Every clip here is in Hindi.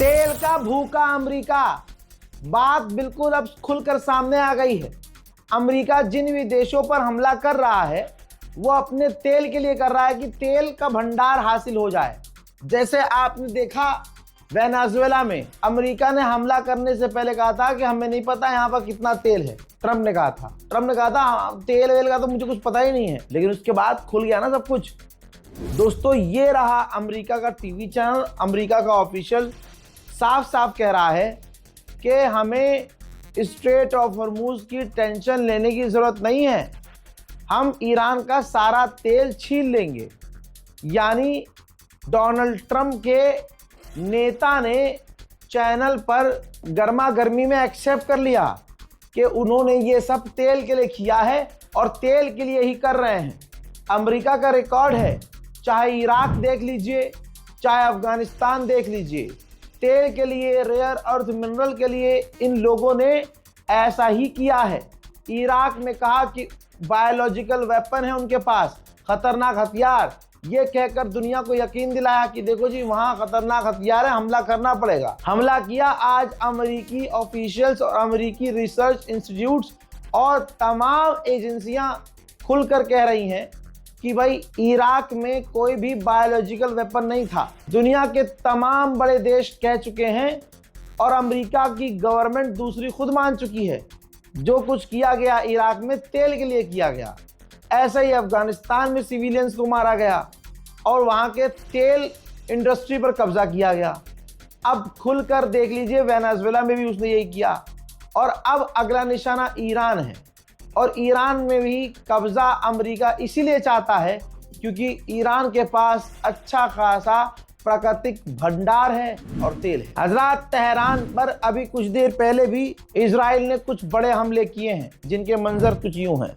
तेल का भूखा अमेरिका, बात बिल्कुल अब खुलकर सामने आ गई है। अमेरिका जिन भी देशों पर हमला कर रहा है वो अपने तेल के लिए कर रहा है कि तेल का भंडार हासिल हो जाए। जैसे आपने देखा वेनेजुएला में अमेरिका ने हमला करने से पहले कहा था कि हमें नहीं पता यहाँ पर कितना तेल है। ट्रम्प ने कहा था तेल वेल का तो मुझे कुछ पता ही नहीं है, लेकिन उसके बाद खुल गया ना सब कुछ। दोस्तों, ये रहा अमेरिका का टीवी चैनल, अमेरिका का ऑफिशियल साफ साफ कह रहा है कि हमें स्ट्रेट ऑफ हॉर्मूज की टेंशन लेने की जरूरत नहीं है, हम ईरान का सारा तेल छीन लेंगे। यानी डोनाल्ड ट्रंप के नेता ने चैनल पर गर्मा गर्मी में एक्सेप्ट कर लिया कि उन्होंने ये सब तेल के लिए किया है और तेल के लिए ही कर रहे हैं। अमेरिका का रिकॉर्ड है, चाहे इराक देख लीजिए, चाहे अफगानिस्तान देख लीजिए, तेल के लिए, रेयर अर्थ मिनरल के लिए इन लोगों ने ऐसा ही किया है। इराक में कहा कि बायोलॉजिकल वेपन है उनके पास, खतरनाक हथियार, ये कहकर दुनिया को यकीन दिलाया कि देखो जी वहां खतरनाक हथियार है, हमला करना पड़ेगा। हमला किया। आज अमेरिकी ऑफिशियल्स और अमेरिकी रिसर्च इंस्टीट्यूट्स और तमाम एजेंसियां खुलकर कह रही हैं कि भाई इराक में कोई भी बायोलॉजिकल वेपन नहीं था। दुनिया के तमाम बड़े देश कह चुके हैं और अमेरिका की गवर्नमेंट दूसरी खुद मान चुकी है, जो कुछ किया गया इराक में तेल के लिए किया गया। ऐसा ही अफगानिस्तान में सिविलियंस को मारा गया और वहां के तेल इंडस्ट्री पर कब्जा किया गया। अब खुलकर देख लीजिए वेनेजुएला में भी उसने यही किया और अब अगला निशाना ईरान है। और ईरान में भी कब्जा अमेरिका इसीलिए चाहता है क्योंकि ईरान के पास अच्छा खासा प्राकृतिक भंडार है और तेल है। हजरात, तेहरान पर अभी कुछ देर पहले भी इजराइल ने कुछ बड़े हमले किए हैं जिनके मंजर कुछ यूं हैं।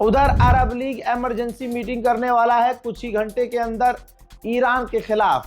उधर अरब लीग इमरजेंसी मीटिंग करने वाला है कुछ ही घंटे के अंदर ईरान के खिलाफ,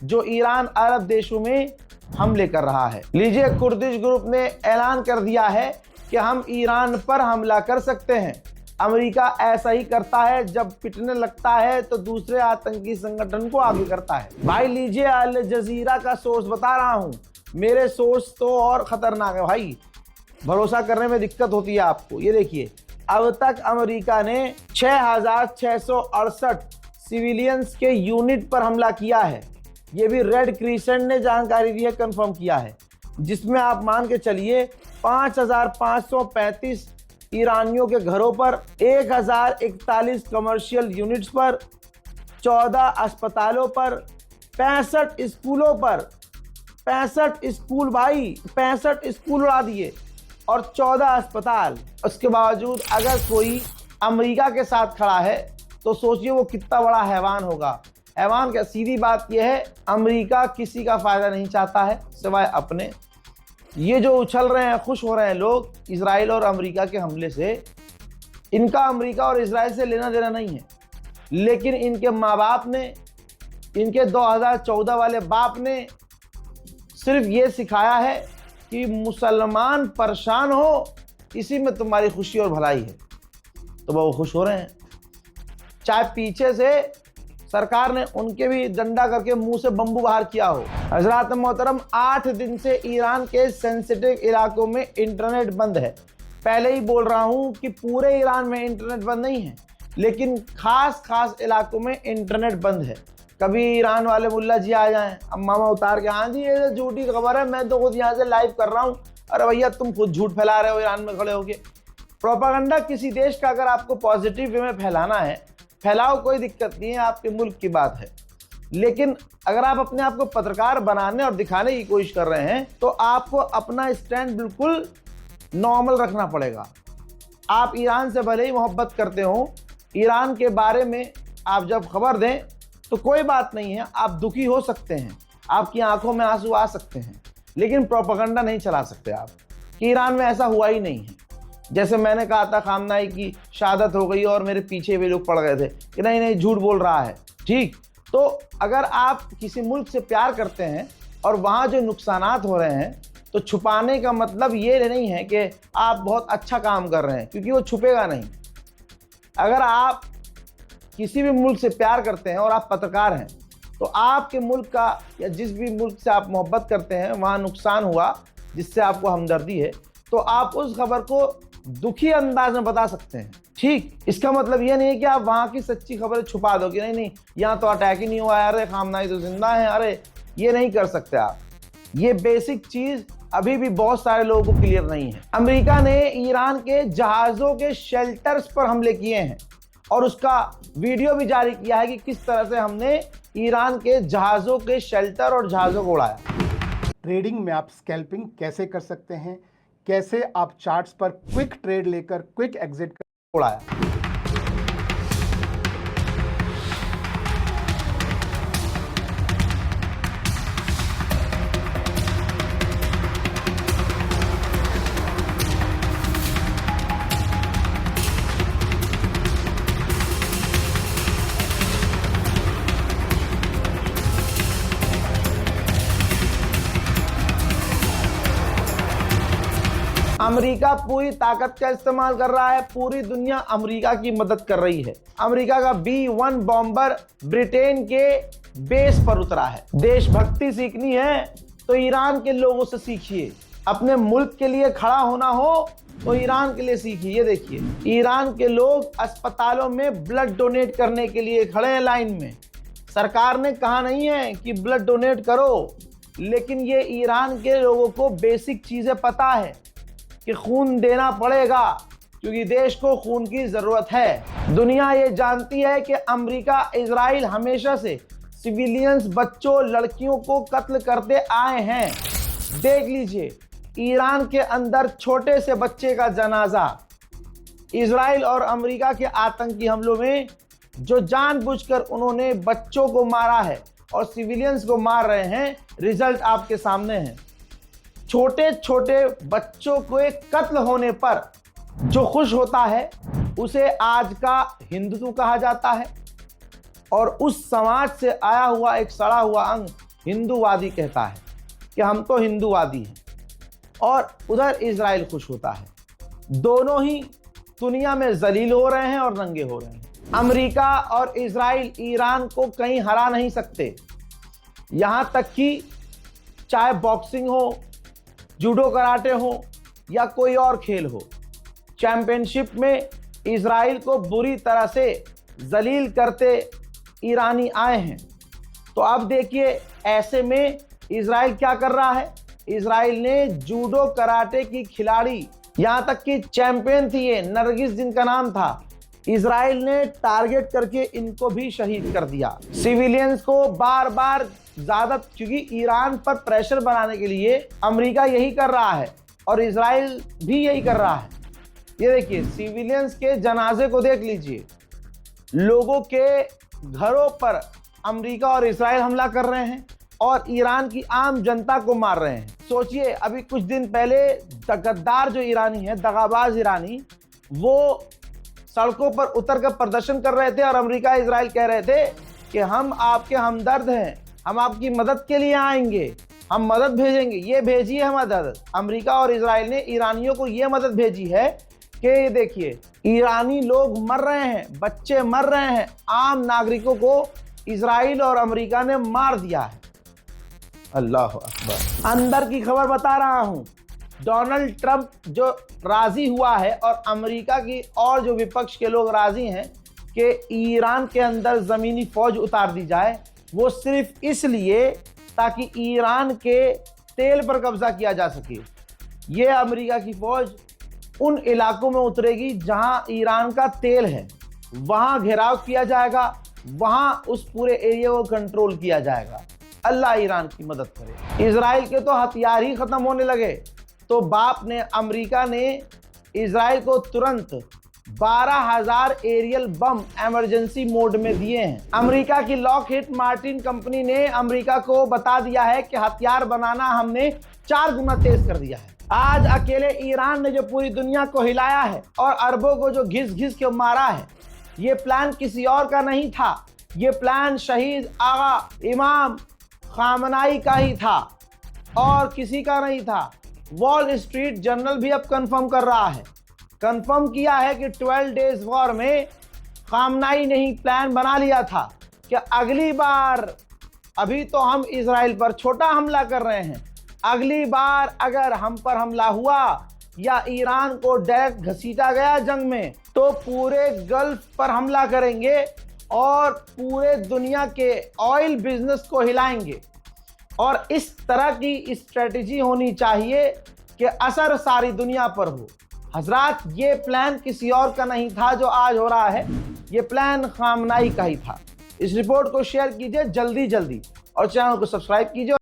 जो ईरान अरब देशों में हमले कर रहा है। लीजिए, कुर्दिश ग्रुप ने ऐलान कर दिया है कि हम ईरान पर हमला कर सकते हैं। अमेरिका ऐसा ही करता है, जब पिटने लगता है तो दूसरे आतंकी संगठन को आगे करता है। भाई लीजिए, अल जजीरा का सोर्स बता रहा हूं, मेरे सोर्स तो और खतरनाक है भाई, भरोसा करने में दिक्कत होती है आपको। ये देखिए, अब तक अमेरिका ने 6,668 सिविलियंस के यूनिट पर हमला किया है। ये भी रेड क्रिसेंट ने जानकारी दी है, कंफर्म किया है, जिसमें आप मान के चलिए 5,535 ईरानियों के घरों पर, 1,041 कमर्शियल यूनिट्स पर, 14 अस्पतालों पर, 65 स्कूलों पर, 65 स्कूल भाई, 65 स्कूल उड़ा दिए और 14 अस्पताल। उसके बावजूद अगर कोई अमेरिका के साथ खड़ा है तो सोचिए वो कितना बड़ा हैवान होगा। हैवान क्या, सीधी बात यह है, अमेरिका किसी का फायदा नहीं चाहता है सिवाय अपने। ये जो उछल रहे हैं, खुश हो रहे हैं लोग इजराइल और अमेरिका के हमले से, इनका अमेरिका और इजराइल से लेना देना नहीं है, लेकिन इनके माँ बाप ने, इनके 2014 वाले बाप ने सिर्फ ये सिखाया है कि मुसलमान परेशान हो, इसी में तुम्हारी खुशी और भलाई है, तो वो खुश हो रहे हैं। चाहे पीछे से सरकार ने उनके भी डंडा करके मुंह से बम्बू बाहर किया हो। हजरात मोहतरम, 8 दिन से ईरान के सेंसिटिव इलाकों में इंटरनेट बंद है। पहले ही बोल रहा हूं कि पूरे ईरान में इंटरनेट बंद नहीं है, लेकिन खास खास इलाकों में इंटरनेट बंद है। कभी ईरान वाले मुल्ला जी आ जाएं, अब मामा उतार के, हाँ जी ये झूठी खबर है, मैं तो खुद यहाँ से लाइव कर रहा हूँ। अरे भैया तुम खुद झूठ फैला रहे हो ईरान में खड़े होके। प्रोपागेंडा किसी देश का अगर आपको पॉजिटिव वे में फैलाना है, फैलाओ, कोई दिक्कत नहीं है, आपके मुल्क की बात है। लेकिन अगर आप अपने आप को पत्रकार बनाने और दिखाने की कोशिश कर रहे हैं तो आपको अपना स्टैंड बिल्कुल नॉर्मल रखना पड़ेगा। आप ईरान से भले ही मोहब्बत करते हो, ईरान के बारे में आप जब खबर दें तो कोई बात नहीं है, आप दुखी हो सकते हैं, आपकी आंखों में आंसू आ सकते हैं, लेकिन प्रोपेगेंडा नहीं चला सकते आप कि ईरान में ऐसा हुआ ही नहीं है। जैसे मैंने कहा था खामनाई की शहादत हो गई और मेरे पीछे भी लोग पड़ गए थे कि नहीं नहीं झूठ बोल रहा है। ठीक, तो अगर आप किसी मुल्क से प्यार करते हैं और वहाँ जो नुकसानात हो रहे हैं तो छुपाने का मतलब ये नहीं है कि आप बहुत अच्छा काम कर रहे हैं, क्योंकि वो छुपेगा नहीं। अगर आप किसी भी मुल्क से प्यार करते हैं और आप पत्रकार हैं तो आपके मुल्क का या जिस भी मुल्क से आप मोहब्बत करते हैं वहाँ नुकसान हुआ जिससे आपको हमदर्दी है, तो आप उस खबर को दुखी अंदाज में बता सकते हैं। ठीक, इसका मतलब ये नहीं है कि आप वहाँ की सच्ची खबरें छुपा दो कि नहीं नहीं यहाँ तो अटैक ही नहीं हुआ है, अरे खामनाई तो जिंदा है, अरे ये नहीं कर सकते आप। ये बेसिक चीज अभी भी बहुत सारे लोगों को क्लियर नहीं है। अमेरिका ने ईरान के जहाज़ों के शेल्टर्स पर हमले किए हैं और उसका वीडियो भी जारी किया है कि किस तरह से हमने ईरान के जहाज़ों के शेल्टर और जहाज़ों को उड़ाया। ट्रेडिंग में आप स्कैल्पिंग कैसे कर सकते हैं, कैसे आप चार्ट्स पर क्विक ट्रेड लेकर क्विक एग्जिट उड़ाया। अमेरिका पूरी ताकत का इस्तेमाल कर रहा है, पूरी दुनिया अमेरिका की मदद कर रही है। अमेरिका का B-1 बॉम्बर ब्रिटेन के बेस पर उतरा है। देशभक्ति सीखनी है तो ईरान के लोगों से सीखिए, अपने मुल्क के लिए खड़ा होना हो तो ईरान के लिए सीखिए। ये देखिए, ईरान के लोग अस्पतालों में ब्लड डोनेट करने के लिए खड़े हैं लाइन में। सरकार ने कहा नहीं है कि ब्लड डोनेट करो, लेकिन ये ईरान के लोगों को बेसिक चीजें पता है कि खून देना पड़ेगा क्योंकि देश को खून की जरूरत है। दुनिया ये जानती है कि अमेरिका इजराइल हमेशा से सिविलियंस, बच्चों, लड़कियों को कत्ल करते आए हैं। देख लीजिए, ईरान के अंदर छोटे से बच्चे का जनाजा इजराइल और अमेरिका के आतंकी हमलों में जो जानबूझकर उन्होंने बच्चों को मारा है और सिविलियंस को मार रहे हैं, रिजल्ट आपके सामने है। छोटे छोटे बच्चों को एक कत्ल होने पर जो खुश होता है उसे आज का हिंदुत्व कहा जाता है और उस समाज से आया हुआ एक सड़ा हुआ अंग हिंदूवादी कहता है कि हम तो हिंदूवादी हैं। और उधर इजराइल खुश होता है। दोनों ही दुनिया में जलील हो रहे हैं और नंगे हो रहे हैं। अमेरिका और इजराइल ईरान को कहीं हरा नहीं सकते। यहां तक कि चाहे बॉक्सिंग हो, जूडो कराटे हो या कोई और खेल हो, चैंपियनशिप में इजराइल को बुरी तरह से जलील करते ईरानी आए हैं। तो अब देखिए, ऐसे में इजराइल क्या कर रहा है। इजराइल ने जूडो कराटे की खिलाड़ी, यहां तक कि चैंपियन थी ये नरगिस जिनका नाम था, इजराइल ने टारगेट करके इनको भी शहीद कर दिया। सिविलियंस को बार बार ज्यादा, क्योंकि ईरान पर प्रेशर बनाने के लिए अमेरिका यही कर रहा है और इजराइल भी यही कर रहा है। ये देखिए, सिविलियंस के जनाजे को देख लीजिए, लोगों के घरों पर अमेरिका और इजराइल हमला कर रहे हैं और ईरान की आम जनता को मार रहे हैं। सोचिए, अभी कुछ दिन पहले गद्दार जो ईरानी है, दगाबाज ईरानी, वो सड़कों पर उतर कर प्रदर्शन कर रहे थे और अमेरिका इजराइल कह रहे थे कि हम आपके हमदर्द हैं, हम आपकी मदद के लिए आएंगे, हम मदद भेजेंगे, ये भेजी है मदद। अमेरिका और इजराइल ने ईरानियों को ये मदद भेजी है कि ये देखिए, ईरानी लोग मर रहे हैं, बच्चे मर रहे हैं, आम नागरिकों को इजराइल और अमेरिका ने मार दिया है। अल्लाह अकबर। अंदर की खबर बता रहा हूं, डोनाल्ड ट्रंप जो राजी हुआ है और अमेरिका की और जो विपक्ष के लोग राजी हैं, कि ईरान के अंदर ज़मीनी फ़ौज उतार दी जाए, वो सिर्फ इसलिए ताकि ईरान के तेल पर कब्जा किया जा सके। ये अमेरिका की फ़ौज उन इलाकों में उतरेगी जहां ईरान का तेल है, वहां घेराव किया जाएगा, वहां उस पूरे एरिया को कंट्रोल किया जाएगा। अल्लाह ईरान की मदद करे। इजराइल के तो हथियार ही खत्म होने लगे तो बाप ने, अमेरिका ने इजराइल को तुरंत 12,000 एरियल बम इमरजेंसी मोड में दिए हैं। अमेरिका की लॉकहीड मार्टिन कंपनी ने अमेरिका को बता दिया है कि हथियार बनाना हमने 4 गुना तेज कर दिया है। आज अकेले ईरान ने जो पूरी दुनिया को हिलाया है और अरबों को जो घिस घिस के मारा है, ये प्लान किसी और का नहीं था, ये प्लान शहीद आगा इमाम खामनाई का ही था और किसी का नहीं था। वॉल स्ट्रीट जर्नल भी अब कंफर्म कर रहा है, कंफर्म किया है कि 12 डेज वॉर में खामनाई ने ही प्लान बना लिया था कि अगली बार, अभी तो हम इजराइल पर छोटा हमला कर रहे हैं, अगली बार अगर हम पर हमला हुआ या ईरान को डायरेक्ट घसीटा गया जंग में, तो पूरे गल्फ पर हमला करेंगे और पूरे दुनिया के ऑयल बिजनेस को हिलाएंगे। और इस तरह की स्ट्रेटजी होनी चाहिए कि असर सारी दुनिया पर हो। हजरात, ये प्लान किसी और का नहीं था जो आज हो रहा है, ये प्लान खामनाई का ही था। इस रिपोर्ट को शेयर कीजिए जल्दी जल्दी और चैनल को सब्सक्राइब कीजिए।